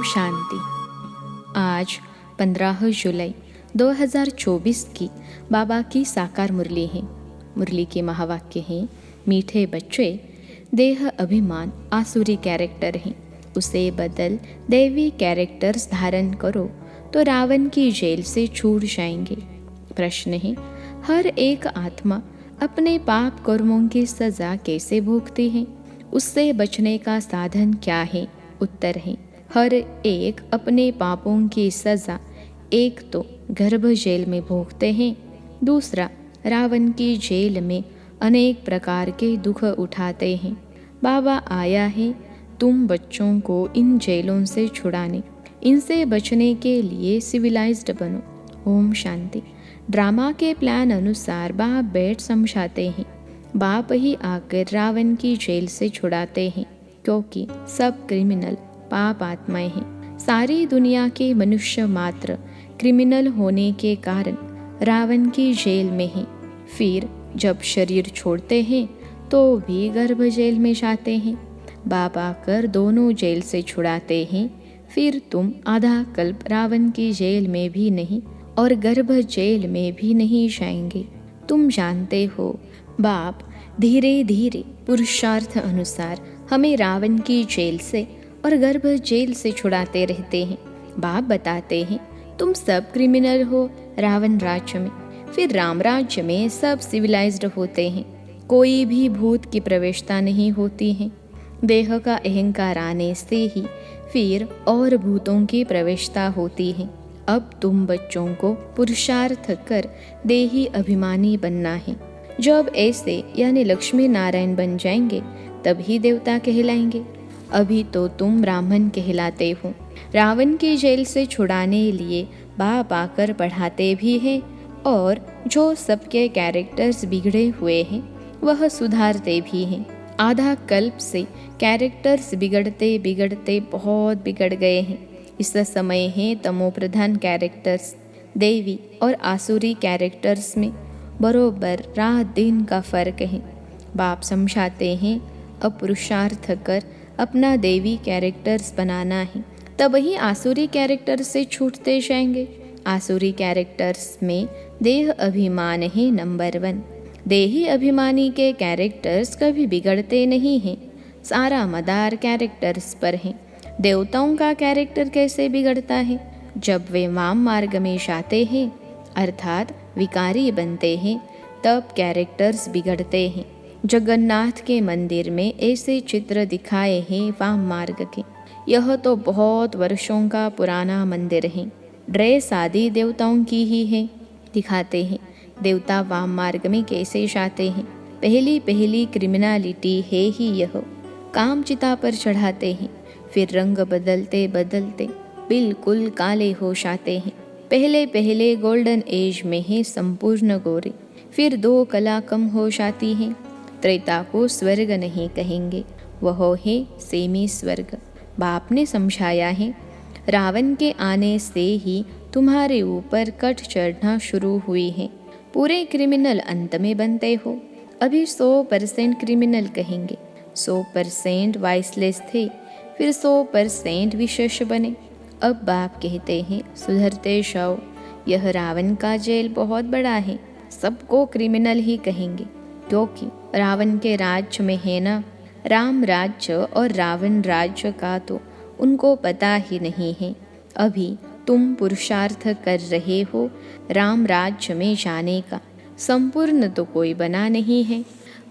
शांति। आज 15 जुलाई 2024 की बाबा की साकार मुरली है। मुरली के महावाक्य हैं, मीठे बच्चे, देह अभिमान आसुरी कैरेक्टर है, उसे बदल देवी कैरेक्टर्स धारण करो तो रावण की जेल से छूट जाएंगे। प्रश्न है, हर एक आत्मा अपने पाप कर्मों की सजा कैसे भोगती है? उससे बचने का साधन क्या है? उत्तर है, हर एक अपने पापों की सजा एक तो गर्भ जेल में भोगते हैं, दूसरा रावण की जेल में अनेक प्रकार के दुख उठाते हैं। बाबा आया है तुम बच्चों को इन जेलों से छुड़ाने, इनसे बचने के लिए सिविलाइज्ड बनो। ओम शांति। ड्रामा के प्लान अनुसार बाप बैठ समझाते हैं। बाप ही आकर रावण की जेल से छुड़ाते हैं, क्योंकि सब क्रिमिनल पाप आत्माएं हैं। सारी दुनिया के मनुष्य मात्र क्रिमिनल होने के कारण रावण की जेल में हैं। फिर जब शरीर छोड़ते हैं तो भी गर्भ जेल में जाते हैं। बाप आकर दोनों जेल से छुड़ाते हैं। फिर तुम आधा कल्प रावण की जेल में भी नहीं और गर्भ जेल में भी नहीं जाएंगे। तुम जानते हो, बाप धीरे धीरे पुरुषार्थ अनुसार हमें रावण की जेल से और गर्भ जेल से छुड़ाते रहते हैं। बाप बताते हैं, तुम सब क्रिमिनल हो रावण राज्य में, फिर राम राज्य में सब सिविलाइज्ड होते हैं। कोई भी भूत की प्रवेशता नहीं होती है। देह का अहंकार आने से ही फिर और भूतों की प्रवेशता होती है। अब तुम बच्चों को पुरुषार्थ कर देही अभिमानी बनना है। जब ऐसे यानी लक्ष्मी नारायण बन जाएंगे तभी देवता कहलाएंगे। अभी तो तुम ब्राह्मण कहलाते हो। रावण की जेल से छुड़ाने लिए बाप आकर पढ़ाते भी हैं और जो सबके कैरेक्टर्स बिगड़े हुए हैं वह सुधारते भी हैं। आधा कल्प से कैरेक्टर्स बिगड़ते बिगड़ते बहुत बिगड़ गए हैं। इस समय है तमो प्रधान कैरेक्टर्स, देवी और आसुरी कैरेक्टर्स में बरोबर रात दिन का फर्क है। बाप समझाते हैं, अब पुरुषार्थ कर अपना देवी कैरेक्टर्स बनाना है, तब ही आसुरी कैरेक्टर्स से छूटते जाएंगे। आसुरी कैरेक्टर्स में देह अभिमान है नंबर 1। देही अभिमानी के कैरेक्टर्स कभी बिगड़ते नहीं हैं, सारा मदार कैरेक्टर्स पर है। देवताओं का कैरेक्टर कैसे बिगड़ता है? जब वे वाम मार्ग में जाते हैं अर्थात विकारी बनते हैं, तब कैरेक्टर्स बिगड़ते हैं। जगन्नाथ के मंदिर में ऐसे चित्र दिखाए हैं वाम मार्ग के। यह तो बहुत वर्षों का पुराना मंदिर है। ड्रेस आदि देवताओं की ही है। दिखाते हैं देवता वाम मार्ग में कैसे जाते हैं। पहली पहली क्रिमिनलिटी है ही यह। काम चिता पर चढ़ाते हैं, फिर रंग बदलते बदलते बिल्कुल काले हो जाते हैं। पहले पहले गोल्डन एज में है संपूर्ण गोरे, फिर 2 कला कम हो जाती हैं। त्रेता को स्वर्ग नहीं कहेंगे, वह है सेमी स्वर्ग। बाप ने समझाया है, रावण के आने से ही तुम्हारे ऊपर कट चढ़ना शुरू हुई है। पूरे क्रिमिनल अंत में बनते हो। अभी 100% क्रिमिनल कहेंगे, 100% वाइसलेस थे, फिर 100% विशेष बने। अब बाप कहते हैं, सुधरते जाओ। यह रावण का जेल बहुत बड़ा है, सबको क्रिमिनल ही कहेंगे, क्योंकि रावण के राज्य में है ना। राम राज्य और रावण राज्य का तो उनको पता ही नहीं है। अभी तुम पुरुषार्थ कर रहे हो राम राज्य में जाने का। संपूर्ण तो कोई बना नहीं है,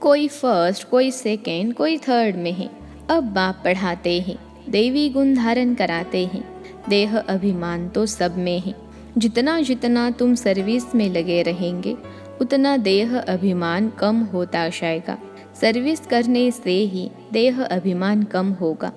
कोई फर्स्ट, कोई सेकेंड, कोई थर्ड में है। अब बाप पढ़ाते हैं, देवी गुण धारण कराते हैं। देह अभिमान तो सब में है। जितना जितना तुम सर्विस में लगे रहेंगे उतना देह अभिमान कम होता जाएगा। सर्विस करने से ही देह अभिमान कम होगा।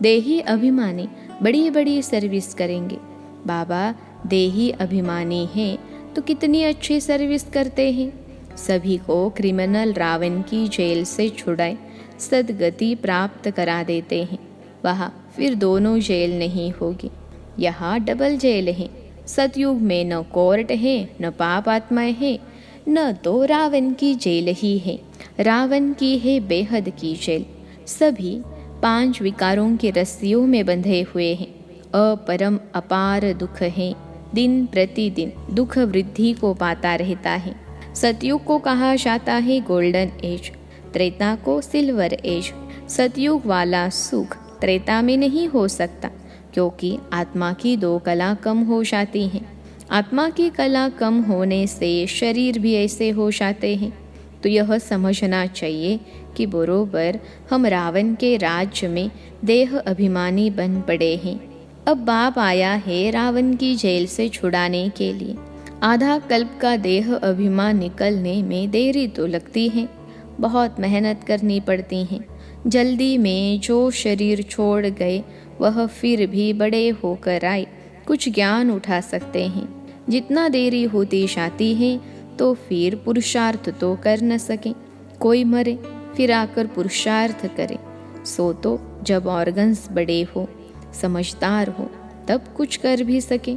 देही अभिमानी बड़ी बड़ी सर्विस करेंगे। बाबा देही अभिमानी हैं तो कितनी अच्छी सर्विस करते हैं। सभी को क्रिमिनल रावण की जेल से छुड़ाए सदगति प्राप्त करा देते हैं। वहाँ फिर दोनों जेल नहीं होगी, यहाँ डबल जेल है। सतयुग में न कोर्ट है, न पाप आत्माएं है, न तो रावण की जेल ही है। रावण की है बेहद की जेल। सभी 5 विकारों की रस्सियों में बंधे हुए हैं अपरम अपार दुख है। दिन प्रतिदिन दुख वृद्धि को पाता रहता है। सतयुग को कहा जाता है गोल्डन एज, त्रेता को सिल्वर एज। सतयुग वाला सुख त्रेता में नहीं हो सकता, क्योंकि आत्मा की 2 कला कम हो जाती हैं। आत्मा की कला कम होने से शरीर भी ऐसे हो जाते हैं। तो यह समझना चाहिए कि बरोबर हम रावण के राज्य में देह अभिमानी बन पड़े हैं। अब बाप आया है रावण की जेल से छुड़ाने के लिए। आधा कल्प का देह अभिमान निकलने में देरी तो लगती है, बहुत मेहनत करनी पड़ती है। जल्दी में जो शरीर छोड़ गए वह फिर भी बड़े होकर आए कुछ ज्ञान उठा सकते हैं। जितना देरी होती जाती है तो फिर पुरुषार्थ तो कर न सके। कोई मरे फिर आकर पुरुषार्थ करे। सो तो जब ऑर्गन्स बड़े हो, समझदार हो, तब कुछ कर भी सके।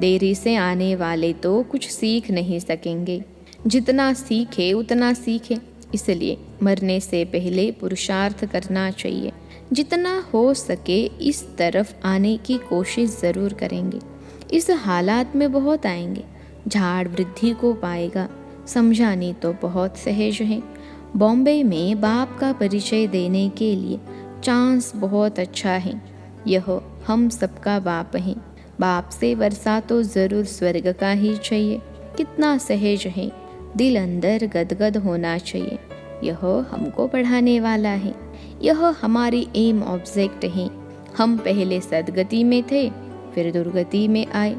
देरी से आने वाले तो कुछ सीख नहीं सकेंगे। जितना सीखे उतना सीखे, इसलिए मरने से पहले पुरुषार्थ करना चाहिए। जितना हो सके इस तरफ आने की कोशिश ज़रूर करेंगे। इस हालात में बहुत आएंगे। झाड़ वृद्धि को पाएगा, समझानी तो बहुत सहज है। बॉम्बे में बाप का परिचय देने के लिए चांस बहुत अच्छा है। यह हम सबका बाप है। बाप से वर्षा तो ज़रूर स्वर्ग का ही चाहिए। कितना सहज है, दिल अंदर गदगद होना चाहिए। यह हमको पढ़ाने वाला है। यह हमारी एम ऑब्जेक्ट है। हम पहले सदगति में थे, फिर दुर्गति में आए,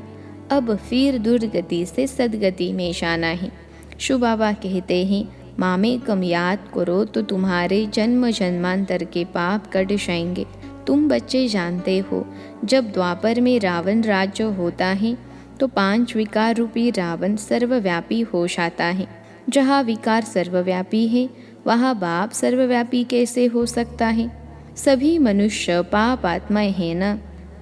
अब फिर दुर्गति से सदगति में जाना है। शिव बाबा कहते हैं, मामे कम याद करो तो तुम्हारे जन्म जन्मांतर के पाप कट जाएंगे। तुम बच्चे जानते हो, जब द्वापर में रावण राज्य होता है तो 5 विकार रूपी रावण सर्वव्यापी हो जाता है। जहाँ विकार सर्वव्यापी है वहाँ बाप सर्वव्यापी कैसे हो सकता है? सभी मनुष्य पाप आत्माएं हैं ना।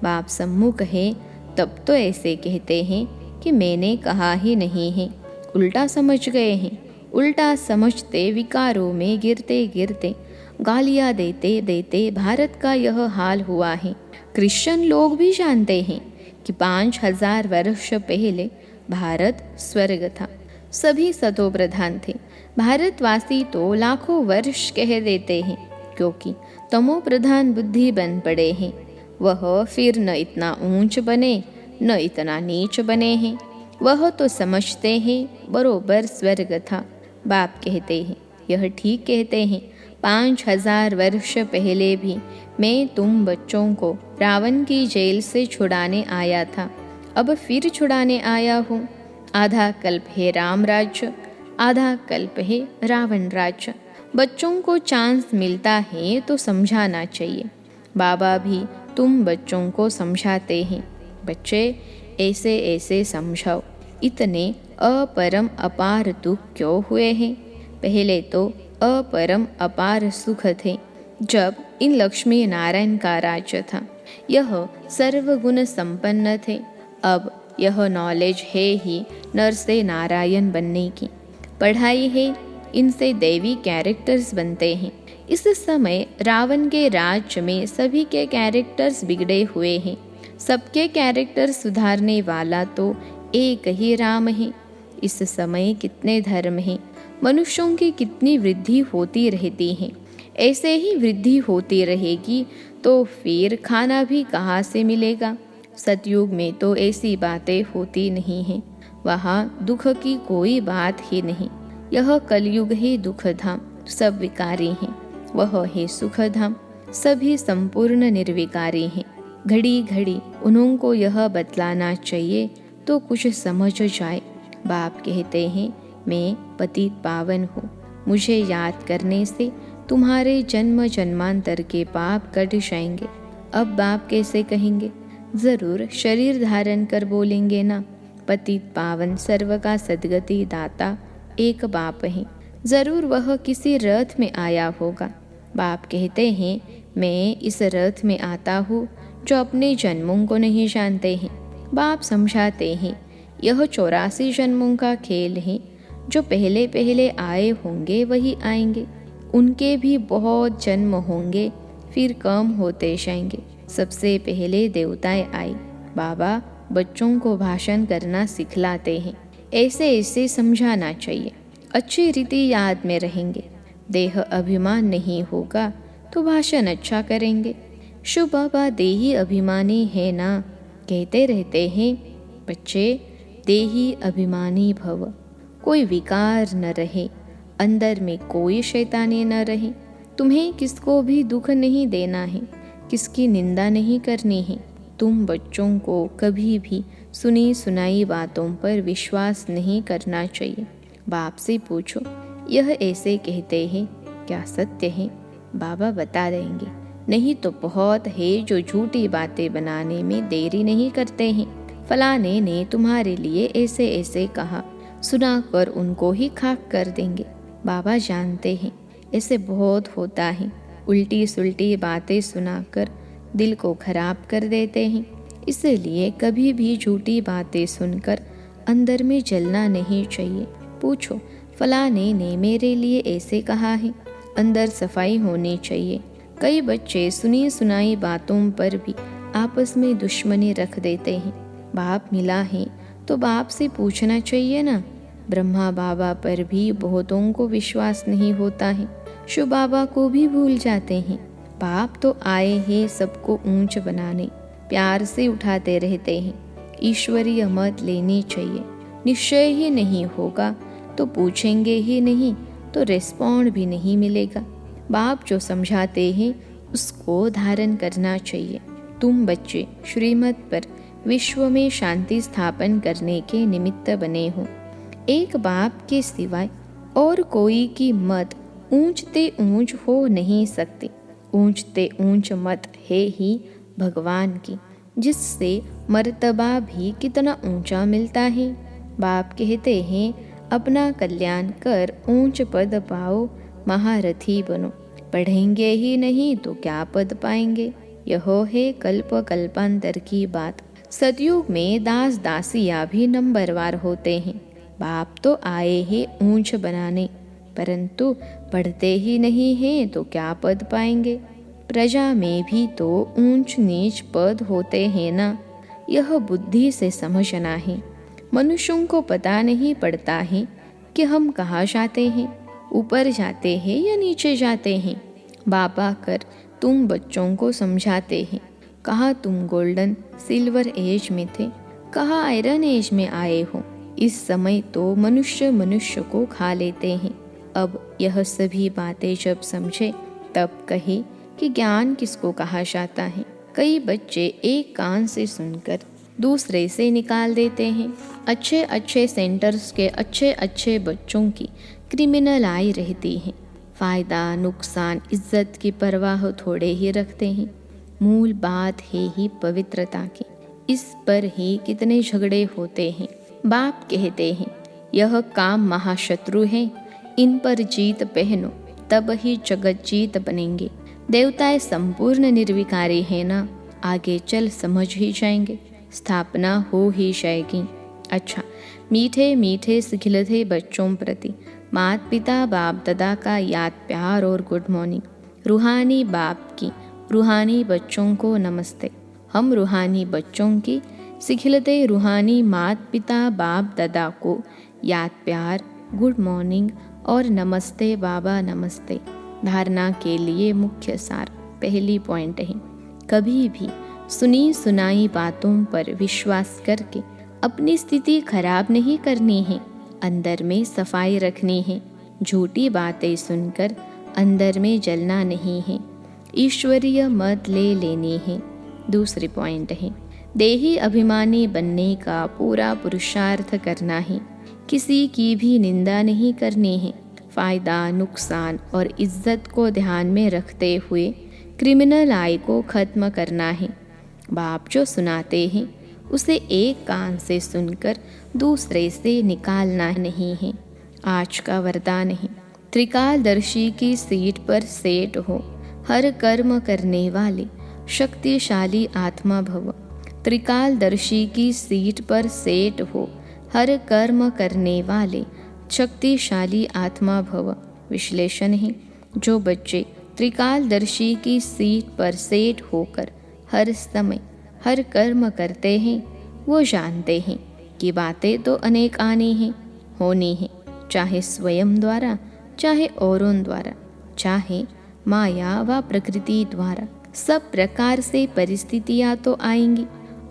बाप सम्मुख है तब तो ऐसे कहते हैं कि मैंने कहा ही नहीं है। उल्टा समझ गए हैं। उल्टा समझते विकारों में गिरते गिरते गालियाँ देते देते भारत का यह हाल हुआ है। क्रिश्चियन लोग भी जानते हैं कि 5000 वर्ष पहले भारत स्वर्ग था। सभी सतो प्रधान थे। भारतवासी तो लाखों वर्ष कह देते हैं, क्योंकि तमो प्रधान बुद्धि बन पड़े हैं। वह फिर न इतना ऊंच बने न इतना नीच बने हैं। वह तो समझते हैं बरोबर स्वर्ग था। बाप कहते हैं, यह ठीक कहते हैं। 5000 वर्ष पहले भी मैं तुम बच्चों को रावण की जेल से छुड़ाने आया था, अब फिर छुड़ाने आया हूँ। आधा कल्प है राम राज्य, आधा कल्प है रावण राज्य। बच्चों को चांस मिलता है तो समझाना चाहिए। बाबा भी तुम बच्चों को समझाते हैं, बच्चे ऐसे ऐसे समझाओ। इतने अपरम अपार दुख क्यों हुए हैं? पहले तो अपरम अपार सुख थे जब इन लक्ष्मी नारायण का राज्य था। यह सर्वगुण संपन्न थे। अब यह नॉलेज है ही नर से नारायण बनने की। पढ़ाई है, इनसे देवी कैरेक्टर्स बनते हैं। इस समय रावण के राज्य में सभी के कैरेक्टर्स बिगड़े हुए हैं। सबके कैरेक्टर सुधारने वाला तो एक ही राम है। इस समय कितने धर्म हैं, मनुष्यों की कितनी वृद्धि होती रहती है। ऐसे ही वृद्धि होती रहेगी तो फिर खाना भी कहाँ से मिलेगा? सतयुग में तो ऐसी बातें होती नहीं हैं। वहाँ दुख की कोई बात ही नहीं। यह कलयुग ही दुख धाम, सब विकारी हैं। वह है सुख धाम, सभी संपूर्ण निर्विकारी हैं। घड़ी घड़ी उन्हों को यह बतलाना चाहिए तो कुछ समझ जाए। बाप कहते हैं, मैं पतित पावन हूँ। मुझे याद करने से तुम्हारे जन्म जन्मांतर के पाप कट जाएंगे। अब बाप कैसे कहेंगे? ज़रूर शरीर धारण कर बोलेंगे ना। पतित पावन सर्व का सद्गति दाता एक बाप है। ज़रूर वह किसी रथ में आया होगा। बाप कहते हैं, मैं इस रथ में आता हूँ जो अपने जन्मों को नहीं जानते हैं। बाप समझाते हैं, यह 84 जन्मों का खेल है। जो पहले पहले आए होंगे वही आएंगे। उनके भी बहुत जन्म होंगे, फिर कम होते जाएंगे। सबसे पहले देवताएं आए। बाबा बच्चों को भाषण करना सिखलाते हैं। ऐसे ऐसे समझाना चाहिए, अच्छी रीति याद में रहेंगे। देह अभिमान नहीं होगा तो भाषण अच्छा करेंगे। शिव बाबा देही अभिमानी है ना, कहते रहते हैं बच्चे देही अभिमानी भव। कोई विकार न रहे, अंदर में कोई शैतानी न रहे। तुम्हें किसको भी दुख नहीं देना है, किसकी निंदा नहीं करनी है। तुम बच्चों को कभी भी सुनी सुनाई बातों पर विश्वास नहीं करना चाहिए। बाप से पूछो यह ऐसे कहते हैं, क्या सत्य है? बाबा बता देंगे। नहीं तो बहुत है जो झूठी बातें बनाने में देरी नहीं करते हैं। फलाने ने तुम्हारे लिए ऐसे ऐसे कहा, सुनाकर उनको ही खाक कर देंगे। बाबा जानते हैं ऐसे बहुत होता है। उल्टी सुल्टी बातें सुनाकर दिल को खराब कर देते हैं। इसलिए कभी भी झूठी बातें सुनकर अंदर में जलना नहीं चाहिए। पूछो फलाने ने मेरे लिए ऐसे कहा है। अंदर सफाई होनी चाहिए। कई बच्चे सुनी सुनाई बातों पर भी आपस में दुश्मनी रख देते हैं। बाप मिला है तो बाप से पूछना चाहिए ना। ब्रह्मा बाबा पर भी बहुतों को विश्वास नहीं होता है। शिव बाबा को भी भूल जाते हैं। बाप तो आए हैं सबको ऊंच बनाने, प्यार से उठाते रहते हैं। ईश्वरीय मत लेनी चाहिए। निश्चय ही नहीं होगा तो पूछेंगे ही नहीं तो रिस्पॉन्ड भी नहीं मिलेगा। बाप जो समझाते हैं उसको धारण करना चाहिए। तुम बच्चे श्रीमत पर विश्व में शांति स्थापन करने के निमित्त बने हो। एक बाप के सिवाय और कोई की मत ऊंचते ऊंच हो नहीं सकती। ऊंचते ऊंच मत है ही भगवान की, जिससे मर्तबा भी कितना ऊंचा मिलता है। बाप कहते हैं अपना कल्याण कर ऊंच पद पाओ, महारथी बनो। पढ़ेंगे ही नहीं तो क्या पद पाएंगे। यह है कल्प कल्पांतर की बात। सतयुग में दास दासियां भी नंबरवार होते हैं। बाप तो आए हैं ऊंच बनाने, परंतु पढ़ते ही नहीं हैं तो क्या पद पाएंगे। प्रजा में भी तो ऊंच नीच पद होते हैं ना। यह बुद्धि से समझना है। मनुष्यों को पता नहीं पड़ता है कि हम कहाँ जाते हैं, ऊपर जाते हैं या नीचे जाते हैं। बाबा कर तुम बच्चों को समझाते हैं। कहाँ तुम गोल्डन सिल्वर एज में थे, कहाँ आयरन एज में आए हो। इस समय तो मनुष्य मनुष्य को खा लेते हैं। अब यह सभी बातें जब समझे तब कहे कि ज्ञान किसको कहा जाता है। कई बच्चे एक कान से सुनकर दूसरे से निकाल देते हैं। अच्छे अच्छे सेंटर्स के अच्छे अच्छे बच्चों की क्रिमिनल आई रहती है। फ़ायदा नुकसान इज्जत की परवाह थोड़े ही रखते हैं। मूल बात है ही पवित्रता की। इस पर ही कितने झगड़े होते हैं। बाप कहते हैं यह काम महाशत्रु है, इन पर जीत पहनो तब ही जगत जीत बनेंगे। देवताएं संपूर्ण निर्विकारी है ना, आगे चल समझ ही जाएंगे, स्थापना हो ही जाएगी। अच्छा, मीठे मीठे सिखिलते बच्चों प्रति माता पिता बाप दादा का याद प्यार और गुड मॉर्निंग। रूहानी बाप की रूहानी बच्चों को नमस्ते। हम रूहानी बच्चों की सिखिलते रूहानी माता पिता बाप दादा को याद प्यार, गुड मॉर्निंग और नमस्ते बाबा नमस्ते। धारणा के लिए मुख्य सार पहली पॉइंट है, कभी भी सुनी सुनाई बातों पर विश्वास करके अपनी स्थिति खराब नहीं करनी है। अंदर में सफाई रखनी है। झूठी बातें सुनकर अंदर में जलना नहीं है। ईश्वरीय मत ले लेनी है। दूसरी पॉइंट है, देही अभिमानी बनने का पूरा पुरुषार्थ करना है। किसी की भी निंदा नहीं करनी है। फ़ायदा नुकसान और इज्जत को ध्यान में रखते हुए क्रिमिनल आई को ख़त्म करना है। बाप जो सुनाते हैं उसे एक कान से सुनकर दूसरे से निकालना नहीं है। आज का वरदान है, त्रिकालदर्शी की सीट पर सेट हो, हर कर्म करने वाले शक्तिशाली आत्मा भव। त्रिकालदर्शी की सीट पर सेट हो, हर कर्म करने वाले शक्तिशाली आत्मा भव। विश्लेषण है, जो बच्चे त्रिकालदर्शी की सीट पर सेट होकर हर समय हर कर्म करते हैं वो जानते हैं कि बातें तो अनेक आनी हैं, होनी हैं, चाहे स्वयं द्वारा, चाहे औरों द्वारा, चाहे माया व प्रकृति द्वारा। सब प्रकार से परिस्थितियाँ तो आएंगी,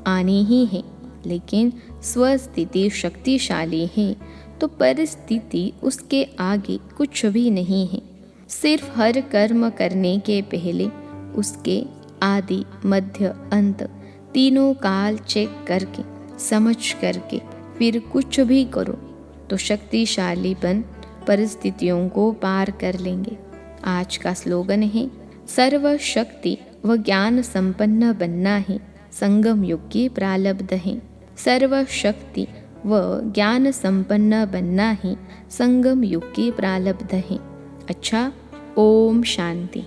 आनी ही हैं, लेकिन स्वस्थिति शक्तिशाली है तो परिस्थिति उसके आगे कुछ भी नहीं है। सिर्फ हर कर्म करने के पहले उसके आदि मध्य अंत तीनों काल चेक करके समझ करके फिर कुछ भी करो तो शक्तिशाली बन परिस्थितियों को पार कर लेंगे। आज का स्लोगन है, सर्व शक्ति व ज्ञान संपन्न बनना है संगम युग की प्रारब्ध है। सर्व शक्ति व ज्ञान संपन्न बनना ही संगम युग की प्रारब्ध है। अच्छा, ओम शांति।